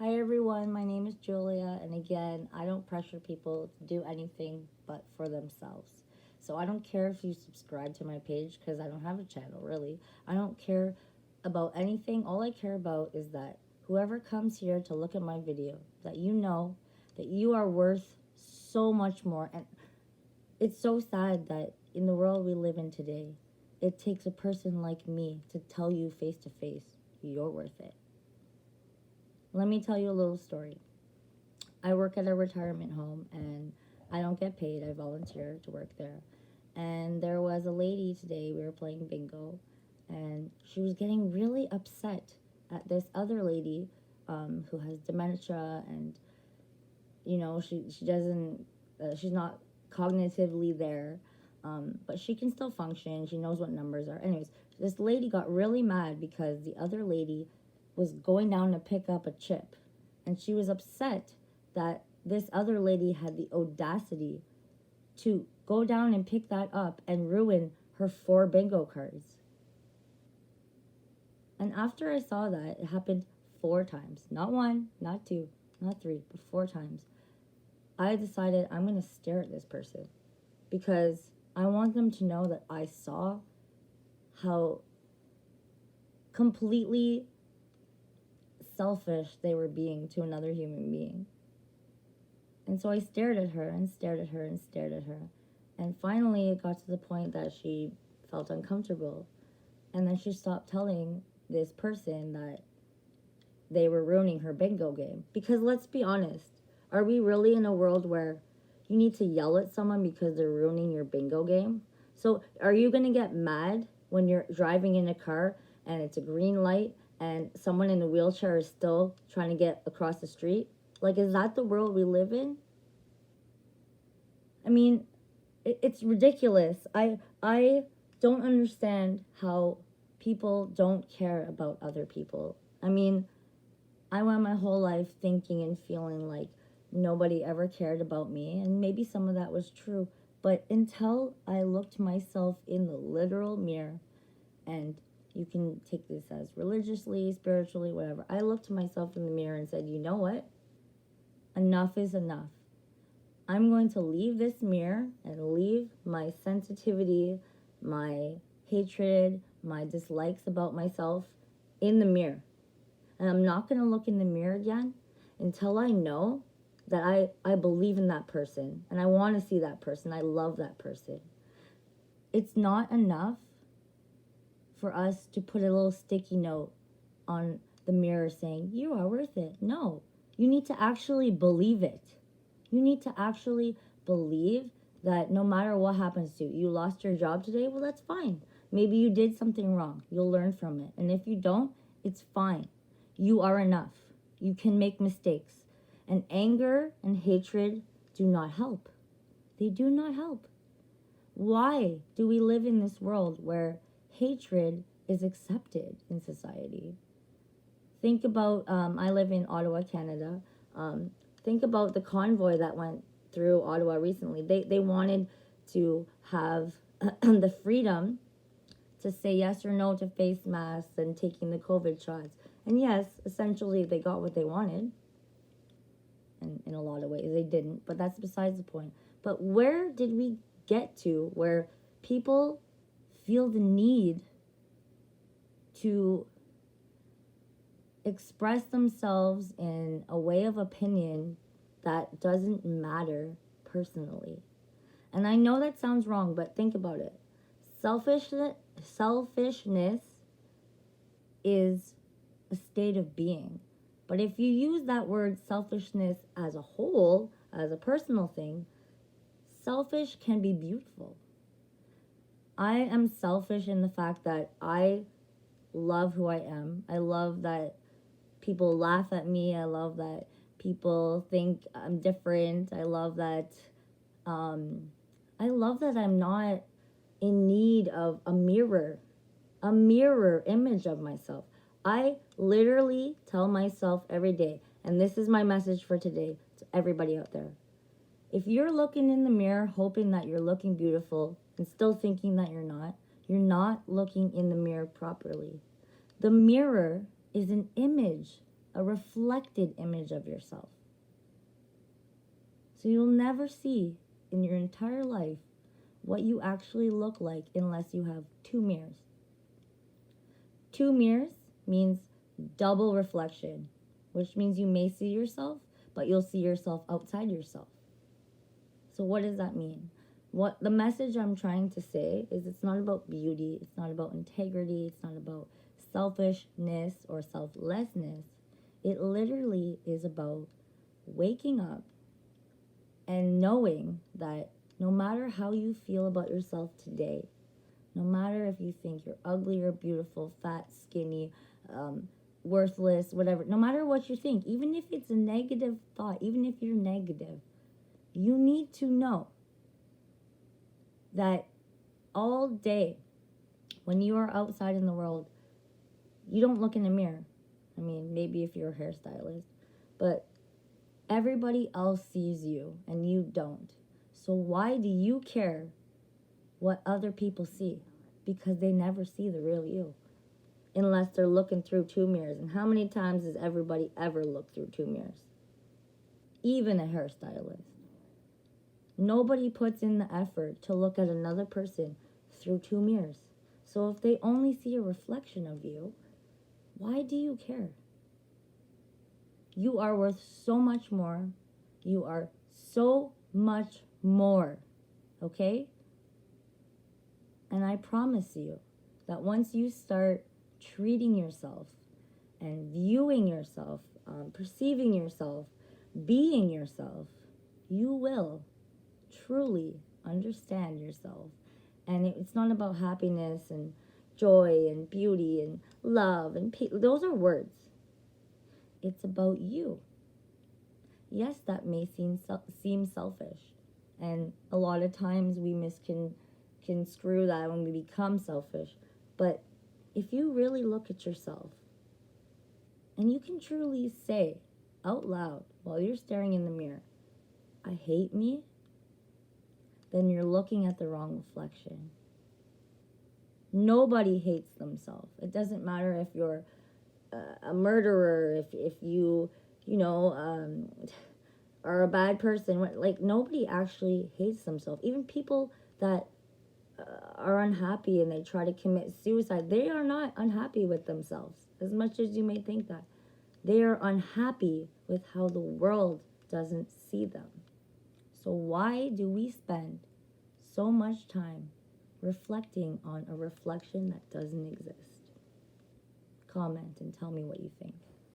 Hi everyone, my name is Julia, and again, I don't pressure people to do anything but for themselves. So I don't care if you subscribe to my page because I don't have a channel really. I don't care about anything. All I care about is that whoever comes here to look at my video, that you know that you are worth so much more. And it's so sad that in the world we live in today, it takes a person like me to tell you face to face you're worth it. Let me tell you a little story. I work at a retirement home and I don't get paid. I volunteer to work there. And there was a lady today, we were playing bingo, and she was getting really upset at this other lady who has dementia, and she doesn't she's not cognitively there, but she can still function. She knows what numbers are. Anyways, this lady got really mad because the other lady was going down to pick up a chip, and she was upset that this other lady had the audacity to go down and pick that up and ruin her 4 bingo cards. And after I saw that, it happened 4 times. Not one, not two, not three, but 4 times. I decided I'm going to stare at this person because I want them to know that I saw how completely selfish they were being to another human being. And so I stared at her and stared at her and stared at her. And finally, it got to the point that she felt uncomfortable. And then she stopped telling this person that they were ruining her bingo game. Because let's be honest, are we really in a world where you need to yell at someone because they're ruining your bingo game? So are you going to get mad when you're driving in a car and it's a green light and someone in a wheelchair is still trying to get across the street? Like, is that the world we live in? I mean, it's ridiculous. I don't understand how people don't care about other people. I mean, I went my whole life thinking and feeling like nobody ever cared about me, and maybe some of that was true. But until I looked myself in the literal mirror, and you can take this as religiously, spiritually, whatever, I looked myself in the mirror and said, you know what? Enough is enough. I'm going to leave this mirror and leave my sensitivity, my hatred, my dislikes about myself in the mirror. And I'm not going to look in the mirror again until I know that I believe in that person and I want to see that person. I love that person. It's not enough for us to put a little sticky note on the mirror saying, you are worth it. No, you need to actually believe it. You need to actually believe that no matter what happens to you, you lost your job today, well, that's fine. Maybe you did something wrong. You'll learn from it. And if you don't, it's fine. You are enough. You can make mistakes. And anger and hatred do not help. They do not help. Why do we live in this world where hatred is accepted in society? Think about, I live in Ottawa, Canada. Think about the convoy that went through Ottawa recently. They wanted to have the freedom to say yes or no to face masks and taking the COVID shots. And yes, essentially they got what they wanted. And in a lot of ways they didn't, but that's besides the point. But where did we get to where people feel the need to express themselves in a way of opinion that doesn't matter personally? And I know that sounds wrong, but think about it. Selfishness is a state of being. But if you use that word selfishness as a whole, as a personal thing, selfish can be beautiful. I am selfish in the fact that I love who I am. I love that people laugh at me. I love that people think I'm different. I love that I'm not in need of a mirror image of myself. I literally tell myself every day, and this is my message for today to everybody out there. If you're looking in the mirror hoping that you're looking beautiful and still thinking that you're not looking in the mirror properly. The mirror is an image a reflected image of yourself. So you'll never see in your entire life what you actually look like unless you have two mirrors. Two mirrors means double reflection, which means you may see yourself, but you'll see yourself outside yourself. So what does that mean? What the message I'm trying to say is it's not about beauty, it's not about integrity, it's not about selfishness or selflessness. It literally is about waking up and knowing that no matter how you feel about yourself today, no matter if you think you're ugly or beautiful, fat, skinny, worthless, whatever, no matter what you think, even if it's a negative thought, even if you're negative, you need to know that all day when you are outside in the world, you don't look in a mirror. I mean, maybe if you're a hairstylist, but everybody else sees you and you don't. So why do you care what other people see? Because they never see the real you unless they're looking through two mirrors. And how many times has everybody ever looked through two mirrors? Even a hairstylist. Nobody puts in the effort to look at another person through two mirrors. So if they only see a reflection of you, why do you care? You are worth so much more. You are so much more. Okay? And I promise you that once you start treating yourself and viewing yourself, perceiving yourself, being yourself, you will truly understand yourself. And it's not about happiness and joy and beauty and love and peace. Those are words. It's about you. Yes, that may seem selfish. And a lot of times we can screw that when we become selfish. But if you really look at yourself and you can truly say out loud while you're staring in the mirror, I hate me, then you're looking at the wrong reflection. Nobody hates themselves. It doesn't matter if you're a murderer, if you are a bad person. Like, nobody actually hates themselves. Even people that are unhappy and they try to commit suicide, they are not unhappy with themselves, as much as you may think that. They are unhappy with how the world doesn't see them. So why do we spend so much time reflecting on a reflection that doesn't exist? Comment and tell me what you think.